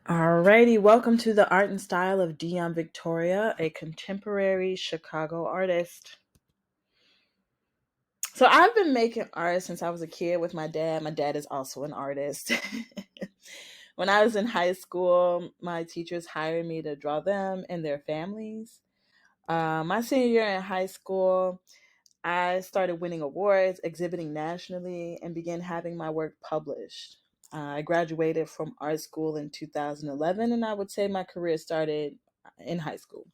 Alrighty, welcome to the art and style of Dion Victoria, a contemporary Chicago artist. So I've been making art since I was a kid with my dad. My dad is also an artist. When I was in high school, my teachers hired me to draw them and their families. My senior year in high school, I started winning awards, exhibiting nationally, and began having my work published. I graduated from art school in 2011, and I would say my career started in high school.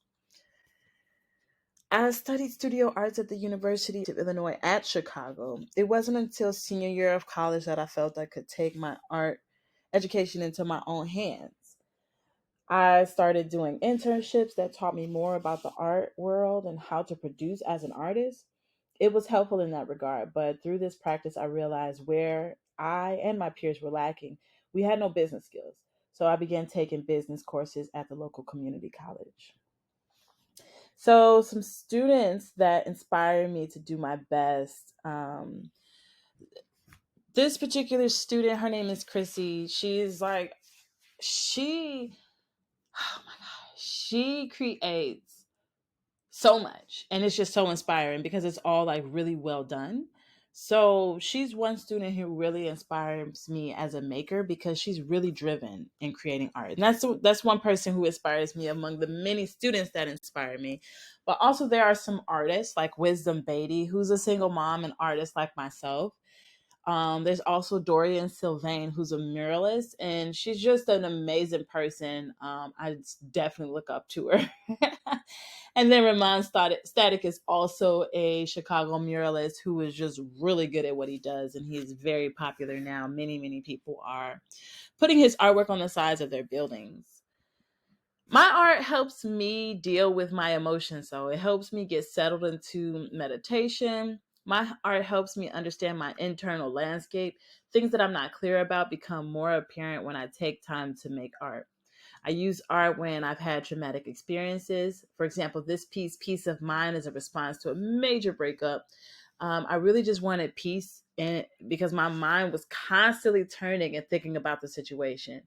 I studied studio arts at the University of Illinois at Chicago. It wasn't until senior year of college that I felt I could take my art education into my own hands. I started doing internships that taught me more about the art world and how to produce as an artist. It was helpful in that regard, but through this practice, I realized where I and my peers were lacking. We had no business skills. So I began taking business courses at the local community college. So, some students that inspire me to do my best. This particular student, her name is Chrissy. She, oh my gosh, she creates so much, and it's just so inspiring because it's all like really well done. So she's one student who really inspires me as a maker because she's really driven in creating art, and that's one person who inspires me among the many students that inspire me. But also there are some artists like Wisdom Beatty, who's a single mom and artist like myself. There's also Dorian Sylvain, who's a muralist, and she's just an amazing person. I definitely look up to her. And then Static is also a Chicago muralist who is just really good at what he does, and he's very popular now. Many people are putting his artwork on the sides of their buildings. My art helps me deal with my emotions, so it helps me get settled into meditation. My art helps me understand my internal landscape. Things that I'm not clear about become more apparent when I take time to make art. I use art when I've had traumatic experiences. For example, this piece, Peace of Mind, is a response to a major breakup. I really just wanted peace because my mind was constantly turning and thinking about the situation.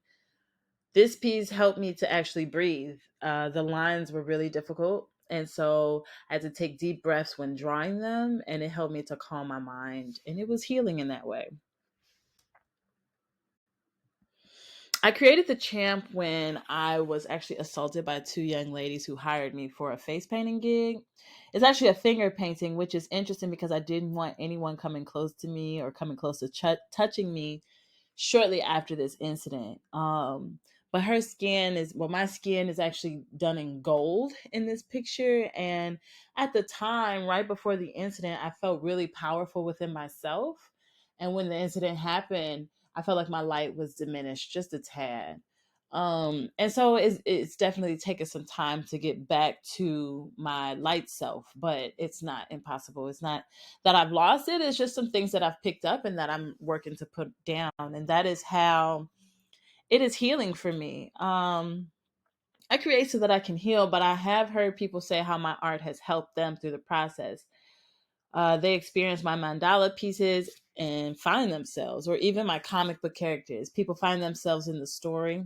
This piece helped me to actually breathe. The lines were really difficult. And so I had to take deep breaths when drawing them, and it helped me to calm my mind. And it was healing in that way. I created the champ when I was actually assaulted by two young ladies who hired me for a face painting gig. It's actually a finger painting, which is interesting because I didn't want anyone coming close to me or coming close to touching me shortly after this incident. But my skin is actually done in gold in this picture. And at the time, right before the incident, I felt really powerful within myself. And when the incident happened, I felt like my light was diminished just a tad. And so it's definitely taken some time to get back to my light self, but it's not impossible. It's not that I've lost it. It's just some things that I've picked up and that I'm working to put down. And that is how it is healing for me. I create so that I can heal, but I have heard people say how my art has helped them through the process. They experience my mandala pieces and find themselves, or even my comic book characters. People find themselves in the story.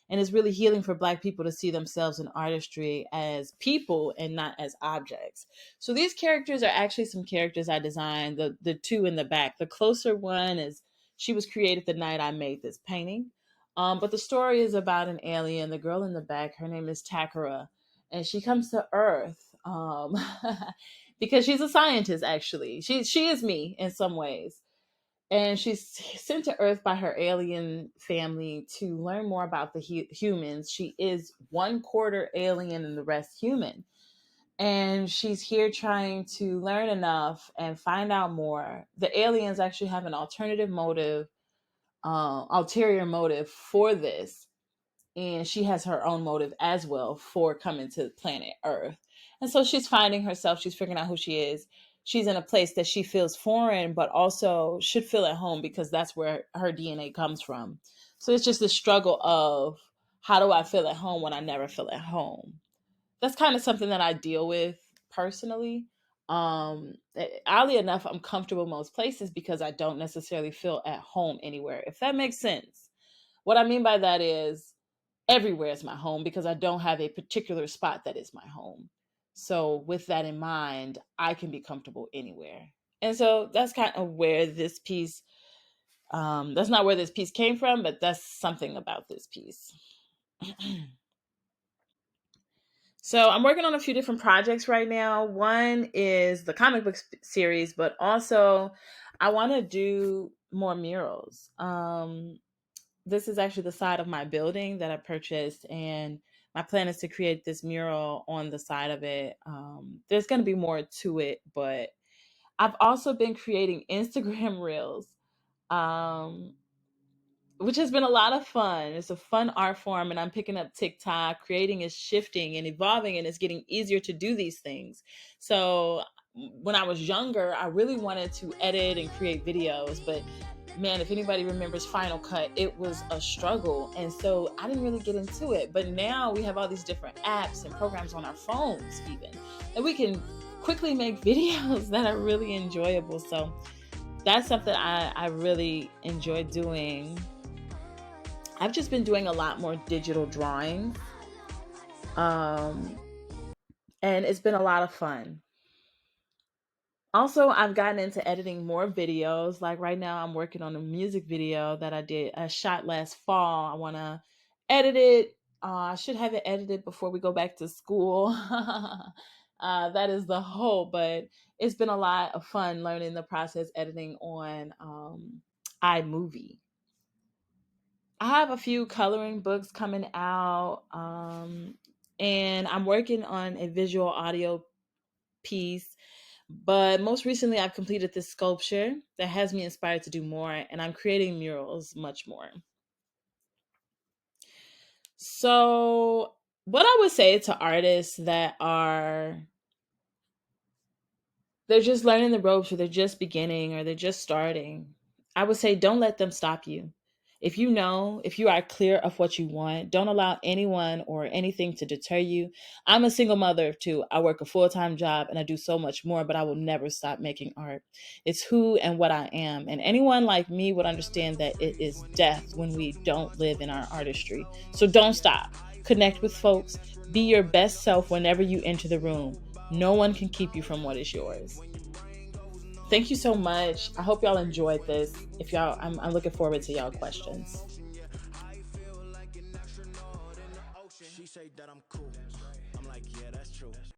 And it's really healing for Black people to see themselves in artistry as people and not as objects. So these characters are actually some characters I designed. The two in the back. The closer one is she was created the night I made this painting. But the story is about an alien. The girl in the back, her name is Takara, and she comes to Earth because she's a scientist. Actually, she is me in some ways, and she's sent to Earth by her alien family to learn more about the humans. She is one quarter alien and the rest human. And she's here trying to learn enough and find out more. The aliens actually have an ulterior motive for this, and she has her own motive as well for coming to planet Earth. And so she's finding herself, she's figuring out who she is. She's in a place that she feels foreign, but also should feel at home because that's where her DNA comes from. So it's just the struggle of how do I feel at home when I never feel at home? That's kind of something that I deal with personally. Oddly enough, I'm comfortable most places because I don't necessarily feel at home anywhere, if that makes sense. What I mean by that is everywhere is my home because I don't have a particular spot that is my home. So with that in mind, I can be comfortable anywhere. And so that's kind of where this piece, that's not where this piece came from, but that's something about this piece. So I'm working on a few different projects right now. One is the comic book series, but also I want to do more murals. This is actually the side of my building that I purchased, and my plan is to create this mural on the side of it. There's going to be more to it, but I've also been creating Instagram reels. Um, which has been a lot of fun. It's a fun art form, and I'm picking up TikTok. Creating is shifting and evolving, and it's getting easier to do these things. So, when I was younger, I really wanted to edit and create videos, but man, if anybody remembers Final Cut, it was a struggle. And so I didn't really get into it. But now we have all these different apps and programs on our phones, even, and we can quickly make videos that are really enjoyable. So, that's something I really enjoy doing. I've just been doing a lot more digital drawing. Um, and it's been a lot of fun. Also, I've gotten into editing more videos. Like right now, I'm working on a music video that I shot last fall. I want to edit it. I should have it edited before we go back to school. That is the hope, but it's been a lot of fun learning the process editing on iMovie. I have a few coloring books coming out, and I'm working on a visual audio piece. But most recently, I've completed this sculpture that has me inspired to do more, and I'm creating murals much more. So, what I would say to artists that are they're just learning the ropes, or they're just beginning, or they're just starting, I would say don't let them stop you. If you are clear of what you want, don't allow anyone or anything to deter you. I'm a single mother of two. I work a full time job and I do so much more, but I will never stop making art. It's who and what I am. And anyone like me would understand that it is death when we don't live in our artistry. So don't stop. Connect with folks. Be your best self whenever you enter the room. No one can keep you from what is yours. Thank you so much. I hope y'all enjoyed this. If y'all, I'm looking forward to y'all questions. She say that I'm cool. I'm like, yeah, that's true.